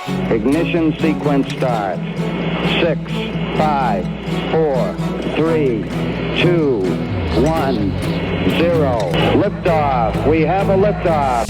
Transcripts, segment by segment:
Ignition sequence starts. 6, 5, 4, 3, 2, 1, 0. Liftoff. We have a liftoff.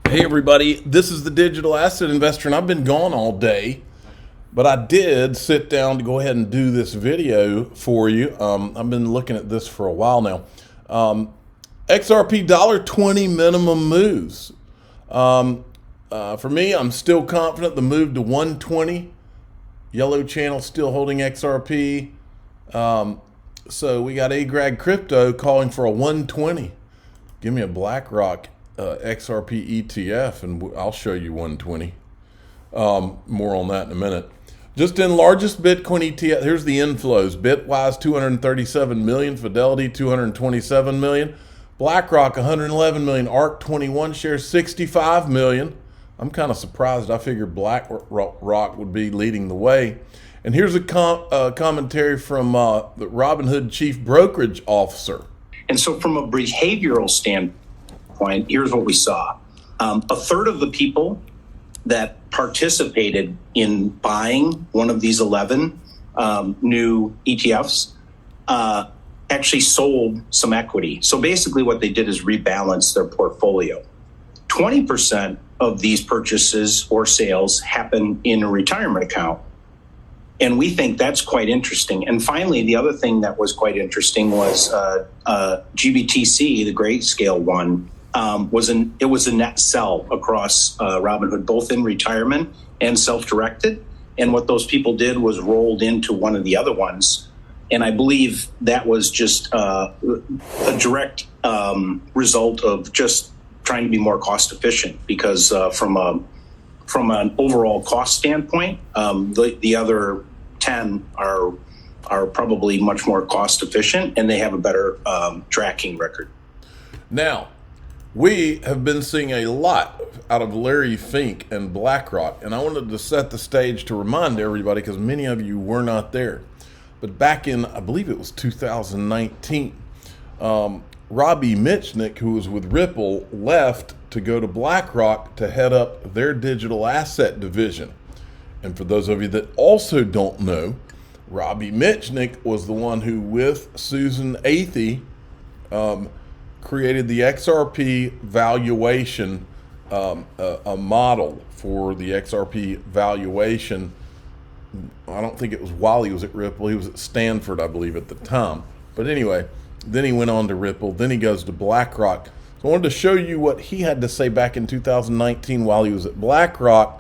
Hey everybody, this is the Digital Asset Investor, and I've been gone all day, but I did sit down to go ahead and do this video for you. I've been looking at this for a while now. XRP $1.20 minimum moves. For me, I'm still confident the move to 120. Yellow channel still holding XRP. So we got Agrag Crypto calling for a 120. Give me a BlackRock XRP ETF, and I'll show you 120. More on that in a minute. Just in largest Bitcoin ETF, here's the inflows. Bitwise 237 million, Fidelity 227 million, BlackRock 111 million, ARK 21 shares 65 million. I'm kind of surprised. I figured BlackRock would be leading the way. And here's a commentary from the Robinhood Chief Brokerage Officer. And so from a behavioral standpoint, here's what we saw. A third of the people that participated in buying one of these 11 new ETFs actually sold some equity. So basically what they did is rebalance their portfolio. 20% of these purchases or sales happen in a retirement account. And we think that's quite interesting. And finally, the other thing that was quite interesting was GBTC, the Grayscale one, it was a net sell across Robinhood, both in retirement and self-directed. And what those people did was rolled into one of the other ones. And I believe that was just a direct result of just trying to be more cost efficient, because from an overall cost standpoint, the other 10 are probably much more cost efficient, and they have a better tracking record. Now, we have been seeing a lot out of Larry Fink and BlackRock, and I wanted to set the stage to remind everybody, because many of you were not there. But back in, I believe it was 2019, Robbie Mitchnick, who was with Ripple, left to go to BlackRock to head up their digital asset division. And for those of you that also don't know, Robbie Mitchnick was the one who, with Susan Athey, created the XRP valuation, a model for the XRP valuation. I don't think it was while he was at Ripple. He was at Stanford, I believe, at the time. But anyway, then he went on to Ripple. Then he goes to BlackRock. So I wanted to show you what he had to say back in 2019 while he was at BlackRock,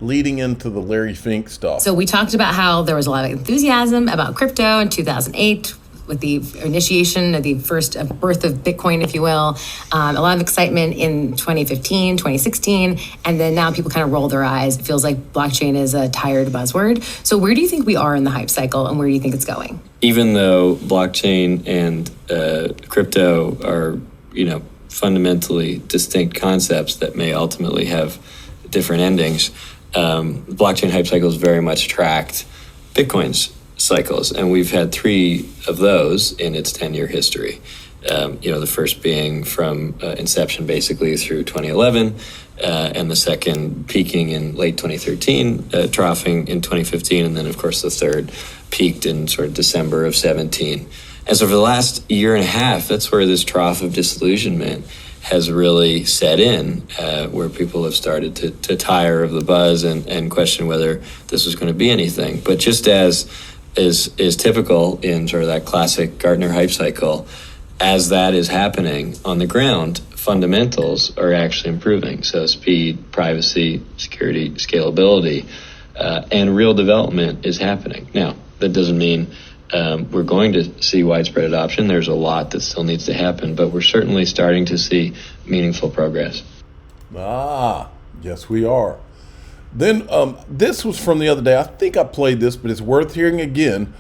leading into the Larry Fink stuff. So we talked about how there was a lot of enthusiasm about crypto in 2008 with the initiation of the first birth of Bitcoin, if you will. A lot of excitement in 2015, 2016, and then now people kind of roll their eyes. It feels like blockchain is a tired buzzword. So where do you think we are in the hype cycle, and where do you think it's going? Even though blockchain and crypto are, fundamentally distinct concepts that may ultimately have different endings, the blockchain hype cycle is very much tracked Bitcoin's cycles, and we've had 3 of those in its 10-year history. The first being from inception basically through 2011, and the second peaking in late 2013, troughing in 2015, and then of course the third peaked in sort of December of 17. And so for the last year and a half, that's where this trough of disillusionment has really set in, where people have started to tire of the buzz and question whether this was going to be anything. But just as is typical in sort of that classic Gartner hype cycle, as that is happening on the ground, fundamentals are actually improving. So speed, privacy, security, scalability, and real development is happening. Now, that doesn't mean we're going to see widespread adoption. There's a lot that still needs to happen, but we're certainly starting to see meaningful progress. Yes, we are. Then this was from the other day. I think I played this, but it's worth hearing again.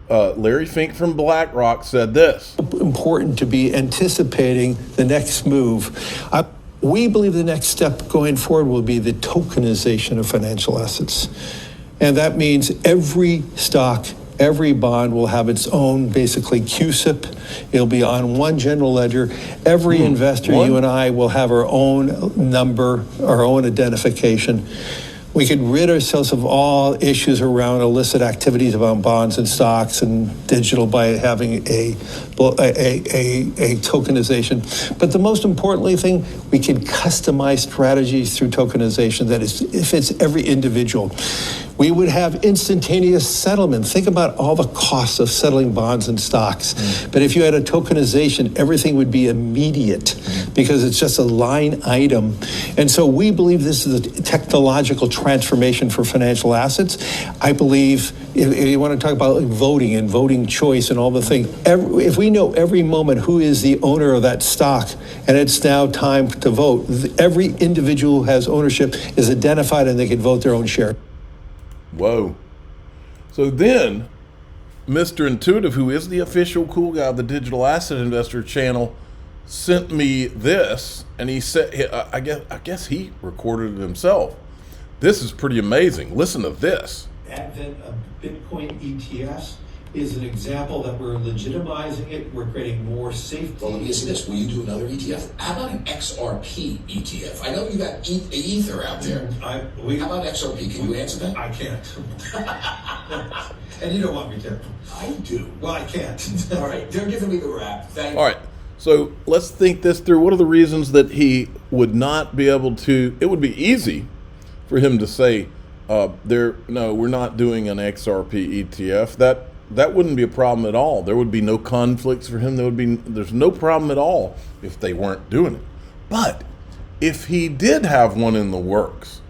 Larry Fink from BlackRock said this. Important to be anticipating the next move. We believe the next step going forward will be the tokenization of financial assets. And that means every stock every bond will have its own, basically, CUSIP. It'll be on one general ledger. Every investor, you and I, will have our own number, our own identification. We could rid ourselves of all issues around illicit activities around bonds and stocks and digital by having a tokenization. But the most importantly thing, we can customize strategies through tokenization that fits every individual. We would have instantaneous settlement. Think about all the costs of settling bonds and stocks. But if you had a tokenization, everything would be immediate because it's just a line item. And so we believe this is a technological transformation for financial assets. I believe if you want to talk about voting and voting choice and all the things, if we know every moment who is the owner of that stock and it's now time to vote, every individual who has ownership is identified and they can vote their own share. Whoa. So then, Mr. Intuitive, who is the official cool guy of the Digital Asset Investor channel, sent me this, and he said, I guess he recorded it himself. This is pretty amazing. Listen to this. Advent of Bitcoin ETFs is an example that we're legitimizing it. We're creating more safety. Well, let me ask you this. Will you do another ETF? How about an XRP ETF? I know you got Ether out there. How about XRP? Can you answer that? I can't. And you don't want me to. I do. Well, I can't. All right. They're giving me the rap. Thank you. All right. So let's think this through. What are the reasons that he would not be able to? It would be easy for him to say, no, we're not doing an XRP ETF. That wouldn't be a problem at all. There would be no conflicts for him. There's no problem at all if they weren't doing it. But if he did have one in the works,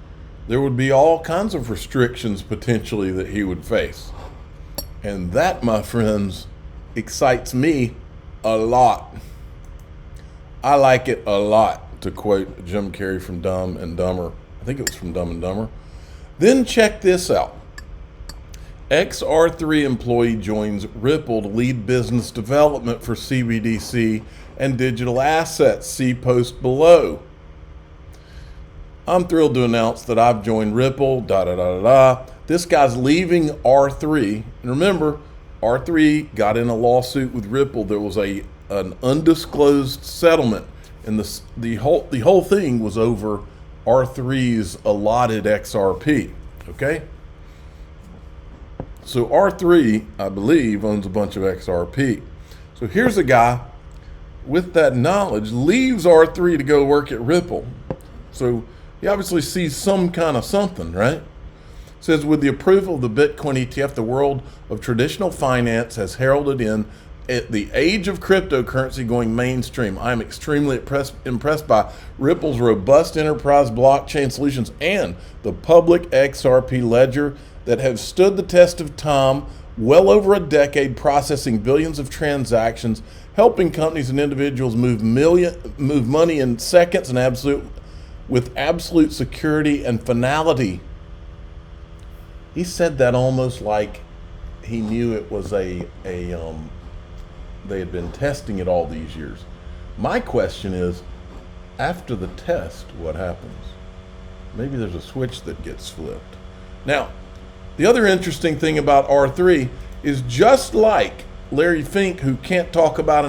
there would be all kinds of restrictions potentially that he would face. And that, my friends, excites me a lot. I like it a lot, to quote Jim Carrey from Dumb and Dumber. I think it was from Dumb and Dumber. Then check this out. XR3 employee joins Ripple to lead business development for CBDC and digital assets. See post below. I'm thrilled to announce that I've joined Ripple, This guy's leaving R3. And remember, R3 got in a lawsuit with Ripple. There was an undisclosed settlement. And the whole thing was over R3's allotted XRP. Okay? So R3, I believe, owns a bunch of XRP. So here's a guy with that knowledge, leaves R3 to go work at Ripple. So he obviously sees some kind of something, right? Says, with the approval of the Bitcoin ETF, the world of traditional finance has heralded in at the age of cryptocurrency going mainstream. I am extremely impressed by Ripple's robust enterprise blockchain solutions and the public XRP ledger that have stood the test of time, well over a decade, processing billions of transactions, helping companies and individuals move money in seconds and with absolute security and finality. He said that almost like he knew it was they had been testing it all these years. My question is, after the test, what happens? Maybe there's a switch that gets flipped. Now, the other interesting thing about R3 is, just like Larry Fink, who can't talk about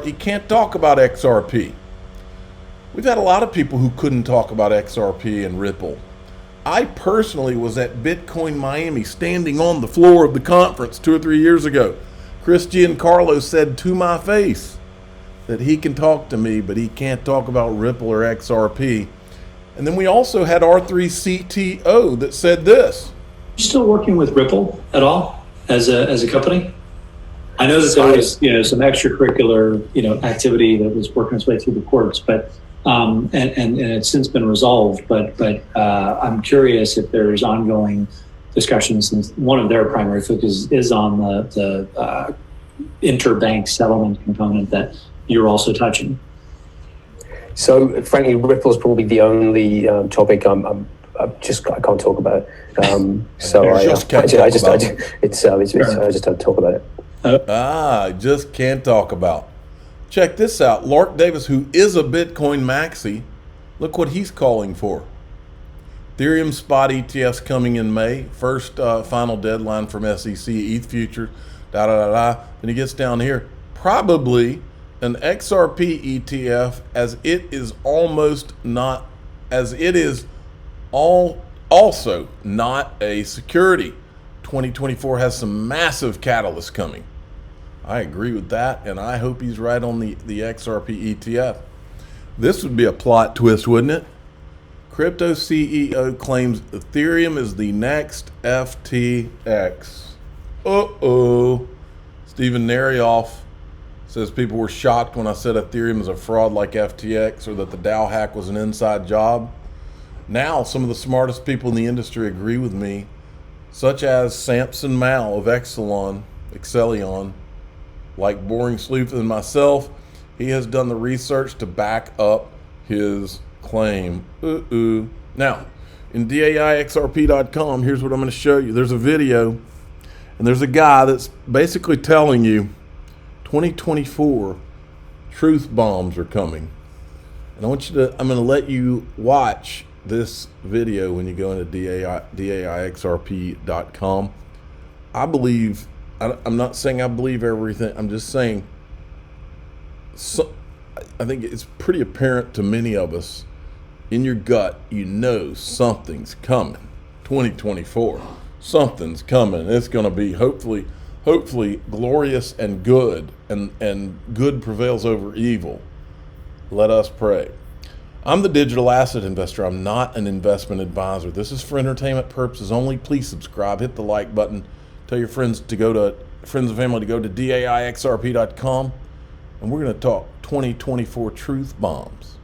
he can't talk about XRP. We've had a lot of people who couldn't talk about XRP and Ripple. I personally was at Bitcoin Miami, standing on the floor of the conference 2 or 3 years ago. Chris Giancarlo said to my face that he can talk to me, but he can't talk about Ripple or XRP. And then we also had R3 CTO that said this. You still working with Ripple at all as a company? I know that there was some extracurricular activity that was working its way through the courts, but and it's since been resolved. But I'm curious if there's ongoing discussions, since one of their primary focus is on the interbank settlement component that you're also touching. So frankly, Ripple is probably the only topic I can't talk about. I just don't talk about it. I just can't talk about. Check this out. Lark Davis, who is a Bitcoin maxi, look what he's calling for. Ethereum spot ETFs coming in May. First final deadline from SEC, ETH futures, Then he gets down here. Probably an XRP ETF, as it is also not a security. 2024 has some massive catalysts coming. I agree with that, and I hope he's right on the XRP ETF. This would be a plot twist, wouldn't it? Crypto CEO claims Ethereum is the next FTX. Uh-oh. Stephen Narioff says people were shocked when I said Ethereum is a fraud like FTX, or that the DAO hack was an inside job. Now, some of the smartest people in the industry agree with me, such as Samson Mao of Excellion, like Boring Sleuth and myself. He has done the research to back up his claim. Now, in DAIXRP.com, here's what I'm going to show you. There's a video, and there's a guy that's basically telling you 2024 truth bombs are coming. And I'm going to let you watch this video when you go into DAIXRP.com. I'm not saying I believe everything. I'm just saying I think it's pretty apparent to many of us, in your gut, you know something's coming. 2024, something's coming. It's going to be hopefully glorious and good, and good prevails over evil. Let us pray. I'm the digital asset investor. I'm not an investment advisor. This is for entertainment purposes only. Please subscribe, hit the like button, tell your friends and family to go to DAIXRP.com, and we're going to talk 2024 truth bombs.